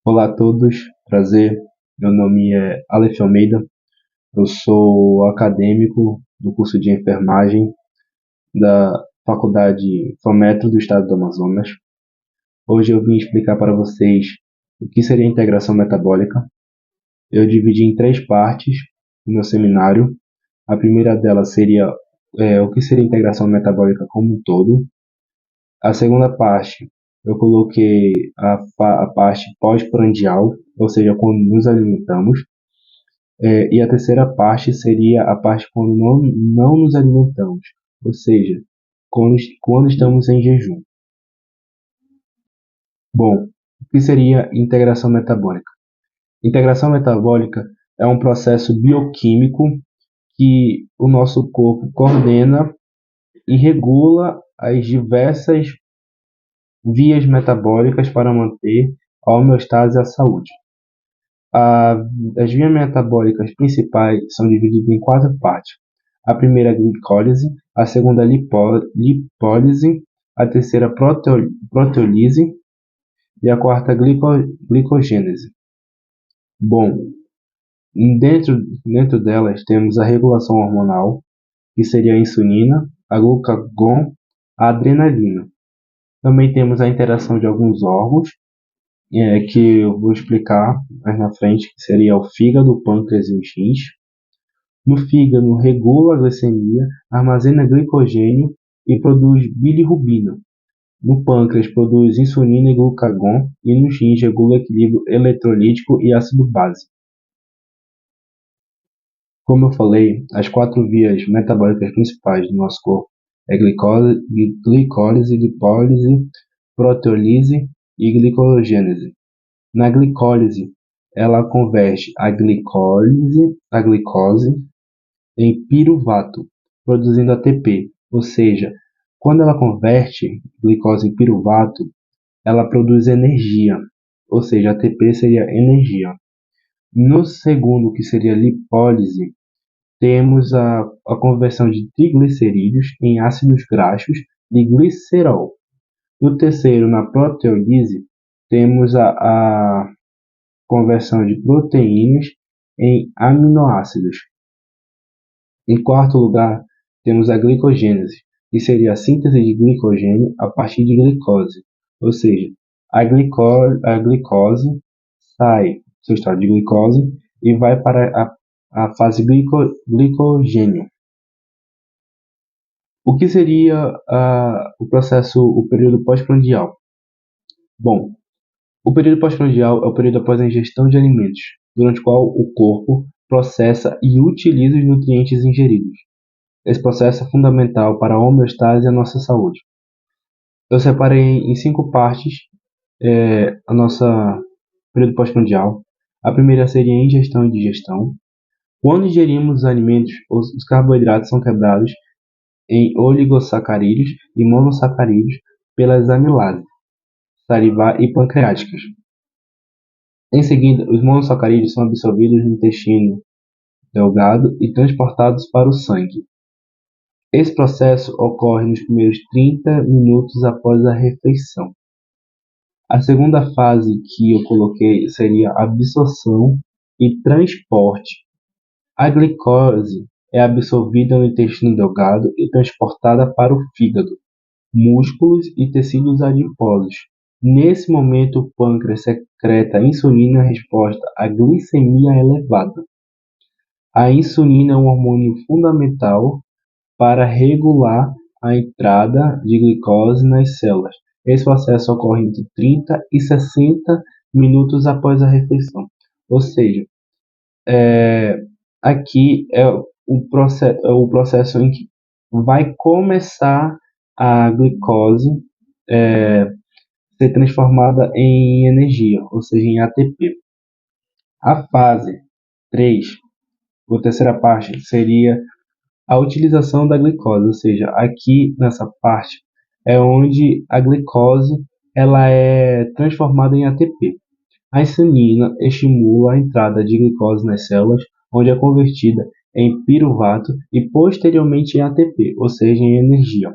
Olá a todos, prazer. Meu nome é Aleph Almeida, eu sou acadêmico do curso de enfermagem da Faculdade FAMETRO do Estado do Amazonas. Hoje eu vim explicar para vocês o que seria a integração metabólica. Eu dividi em três partes o meu seminário. A primeira delas seria o que seria a integração metabólica como um todo. A segunda parte eu coloquei a parte pós-prandial, ou seja, quando nos alimentamos. E a terceira parte seria a parte quando não nos alimentamos, ou seja, quando estamos em jejum. Bom, o que seria integração metabólica? Integração metabólica é um processo bioquímico que o nosso corpo coordena e regula as diversas vias metabólicas para manter a homeostase e a saúde. As vias metabólicas principais são divididas em quatro partes. A primeira é a glicólise, a segunda é a lipólise, a terceira é proteolise e a quarta é a glicogênese. Bom, dentro delas temos a regulação hormonal, que seria a insulina, a glucagon, a adrenalina. Também temos a interação de alguns órgãos, que eu vou explicar mais na frente, que seria o fígado, o pâncreas e os rins. No fígado, regula a glicemia, armazena glicogênio e produz bilirrubina. No pâncreas, produz insulina e glucagon, e nos rins regula o equilíbrio eletrolítico e ácido base. Como eu falei, as quatro vias metabólicas principais do nosso corpo é glicólise, lipólise, proteolise e glicogênese. Na glicólise, ela converte a glicose em piruvato, produzindo ATP, ou seja, quando ela converte glicose em piruvato, ela produz energia, ou seja, ATP seria energia. No segundo, que seria lipólise, temos a conversão de triglicerídeos em ácidos graxos de glicerol. No terceiro, na proteólise, temos a conversão de proteínas em aminoácidos. Em quarto lugar, temos a glicogênese, que seria a síntese de glicogênio a partir de glicose, ou seja, a glicose sai do seu estado de glicose e vai para a fase glicogênio. O que seria o período pós-prandial? Bom, o período pós-prandial é o período após a ingestão de alimentos, durante o qual o corpo processa e utiliza os nutrientes ingeridos. Esse processo é fundamental para a homeostase e a nossa saúde. Eu separei em cinco partes a nossa período pós-prandial. A primeira seria a ingestão e digestão. Quando ingerimos os alimentos, os carboidratos são quebrados em oligosacarídeos e monossacarídeos pelas amilases salivar e pancreáticas. Em seguida, os monossacarídeos são absorvidos no intestino delgado e transportados para o sangue. Esse processo ocorre nos primeiros 30 minutos após a refeição. A segunda fase que eu coloquei seria a absorção e transporte. A glicose é absorvida no intestino delgado e transportada para o fígado, músculos e tecidos adiposos. Nesse momento, o pâncreas secreta insulina em resposta à glicemia elevada. A insulina é um hormônio fundamental para regular a entrada de glicose nas células. Esse processo ocorre entre 30 e 60 minutos após a refeição. Ou seja, aqui é o processo em que vai começar a glicose ser transformada em energia, ou seja, em ATP. A fase 3, ou terceira parte, seria a utilização da glicose, ou seja, aqui nessa parte é onde a glicose ela é transformada em ATP. A insulina estimula a entrada de glicose nas células, onde é convertida em piruvato e posteriormente em ATP, ou seja, em energia.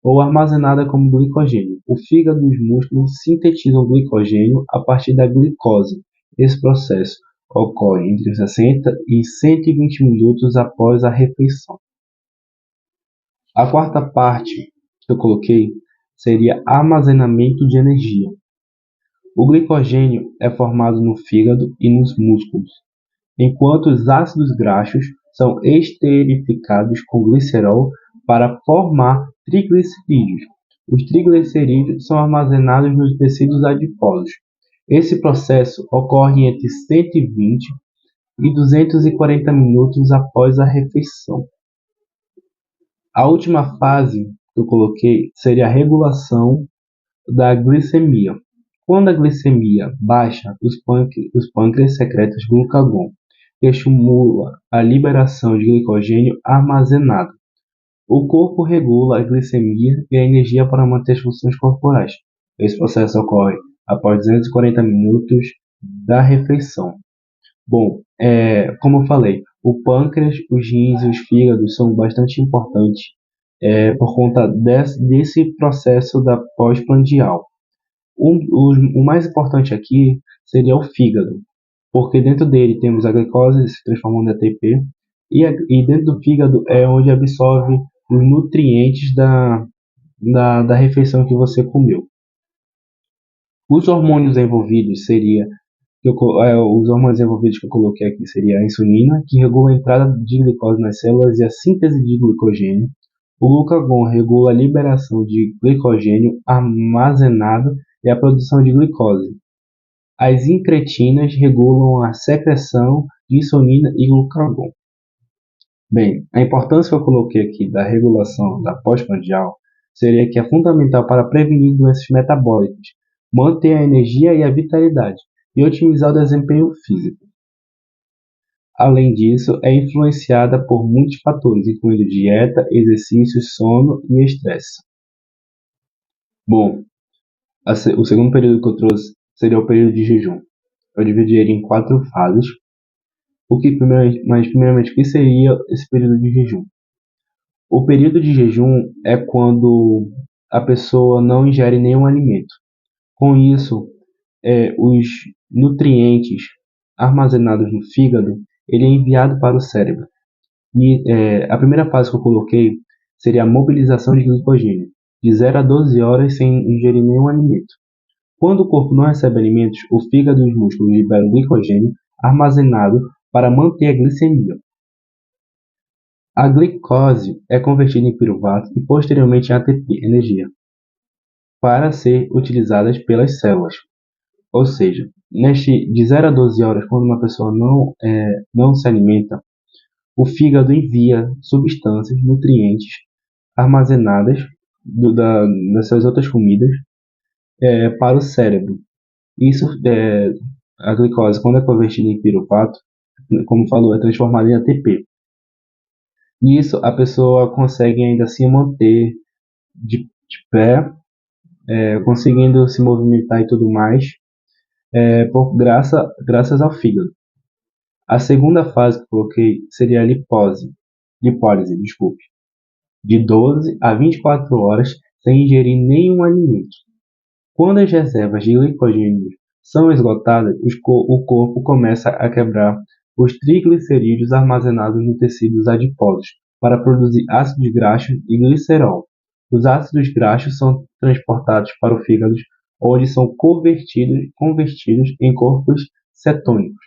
ou armazenada como glicogênio. O fígado e os músculos sintetizam glicogênio a partir da glicose. Esse processo ocorre entre 60 e 120 minutos após a refeição. A quarta parte que eu coloquei seria armazenamento de energia. O glicogênio é formado no fígado e nos músculos, enquanto os ácidos graxos são esterificados com glicerol para formar triglicerídeos. Os triglicerídeos são armazenados nos tecidos adiposos. Esse processo ocorre entre 120 e 240 minutos após a refeição. A última fase que eu coloquei seria a regulação da glicemia. Quando a glicemia baixa, os pâncreas secretam glucagon, que estimula a liberação de glicogênio armazenado. O corpo regula a glicemia e a energia para manter as funções corporais. Esse processo ocorre após 240 minutos da refeição. Bom, como eu falei, o pâncreas, os rins e os fígados são bastante importantes por conta desse processo da pós-prandial. O mais importante aqui seria o fígado, porque dentro dele temos a glicose se transformando em ATP, e dentro do fígado é onde absorve os nutrientes da refeição que você comeu. Os hormônios envolvidos os hormônios envolvidos que eu coloquei aqui seria a insulina, que regula a entrada de glicose nas células e a síntese de glicogênio. O glucagon regula a liberação de glicogênio armazenado e a produção de glicose. As incretinas regulam a secreção de insulina e glucagon. Bem, a importância que eu coloquei aqui da regulação da pós-prandial seria que é fundamental para prevenir doenças metabólicas, manter a energia e a vitalidade e otimizar o desempenho físico. Além disso, é influenciada por muitos fatores, incluindo dieta, exercício, sono e estresse. Bom, o segundo período que eu trouxe seria o período de jejum. Eu dividi ele em 4 fases. Primeiramente, o que seria esse período de jejum? O período de jejum é quando a pessoa não ingere nenhum alimento. Com isso, os nutrientes armazenados no fígado, ele é enviado para o cérebro. E a primeira fase que eu coloquei seria a mobilização de glicogênio, de 0 a 12 horas sem ingerir nenhum alimento. Quando o corpo não recebe alimentos, o fígado e os músculos liberam glicogênio armazenado para manter a glicemia. A glicose é convertida em piruvato e posteriormente em ATP, energia, para ser utilizada pelas células. Ou seja, de 0 a 12 horas, quando uma pessoa não se alimenta, o fígado envia substâncias, nutrientes armazenadas das suas outras comidas para o cérebro. Isso, a glicose, quando é convertida em piruvato, como falou, é transformada em ATP. Nisso, a pessoa consegue ainda assim manter de pé, conseguindo se movimentar e tudo mais, graças ao fígado. A segunda fase que eu coloquei seria a lipólise, de 12 a 24 horas sem ingerir nenhum alimento. Quando as reservas de glicogênio são esgotadas, o corpo começa a quebrar os triglicerídeos armazenados nos tecidos adiposos para produzir ácidos graxos e glicerol. Os ácidos graxos são transportados para o fígado, onde são convertidos em corpos cetônicos.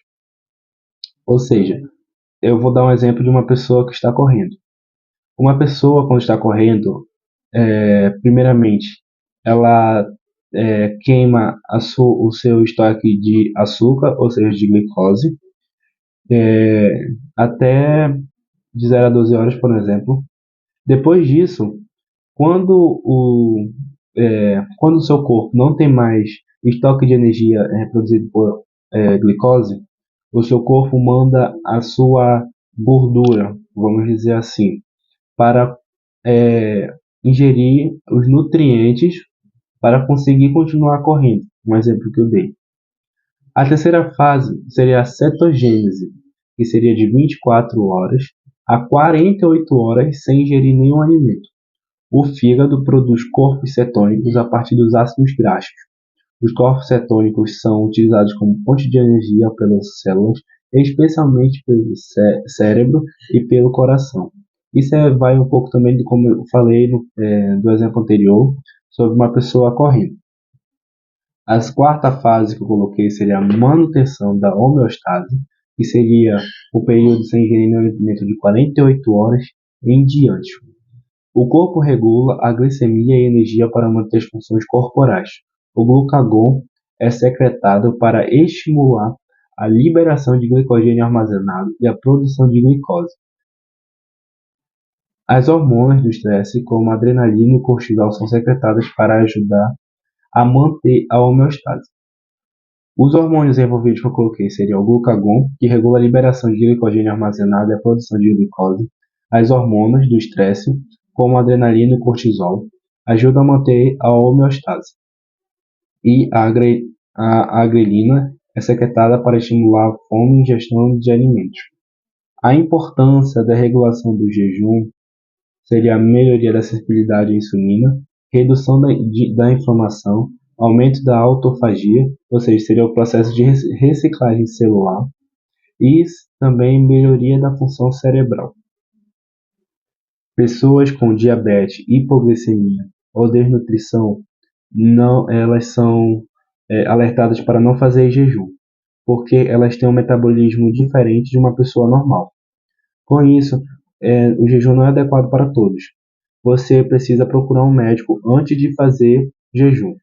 Ou seja, eu vou dar um exemplo de uma pessoa que está correndo. Uma pessoa, quando está correndo, primeiramente, ela queima o seu estoque de açúcar, ou seja, de glicose, até de 0 a 12 horas, por exemplo. Depois disso, quando o seu corpo não tem mais estoque de energia produzido por glicose, o seu corpo manda a sua gordura, vamos dizer assim, para ingerir os nutrientes para conseguir continuar correndo. Um exemplo que eu dei. A terceira fase seria a cetogênese, que seria de 24 horas a 48 horas sem ingerir nenhum alimento. O fígado produz corpos cetônicos a partir dos ácidos graxos. Os corpos cetônicos são utilizados como fonte de energia pelas células, especialmente pelo cérebro e pelo coração. Isso vai um pouco também de como eu falei do exemplo anterior, sobre uma pessoa correndo. A quarta fase que eu coloquei seria a manutenção da homeostase, que seria o período sem ingerir alimento de 48 horas em diante. O corpo regula a glicemia e a energia para manter as funções corporais. O glucagon é secretado para estimular a liberação de glicogênio armazenado e a produção de glicose. As hormonas do estresse, como a adrenalina e o cortisol, são secretadas para ajudar a manter a homeostase. Os hormônios envolvidos que eu coloquei seriam o glucagon, que regula a liberação de glicogênio armazenado e a produção de glicose. As hormonas do estresse, como a adrenalina e o cortisol, ajudam a manter a homeostase. E a grelina é secretada para estimular a fome e ingestão de alimentos. A importância da regulação do jejum seria a melhoria da sensibilidade à insulina, redução da inflamação, aumento da autofagia, ou seja, seria o processo de reciclagem celular, e também melhoria da função cerebral. Pessoas com diabetes, hipoglicemia ou desnutrição, elas são alertadas para não fazer jejum, porque elas têm um metabolismo diferente de uma pessoa normal. Com isso, o jejum não é adequado para todos. Você precisa procurar um médico antes de fazer jejum.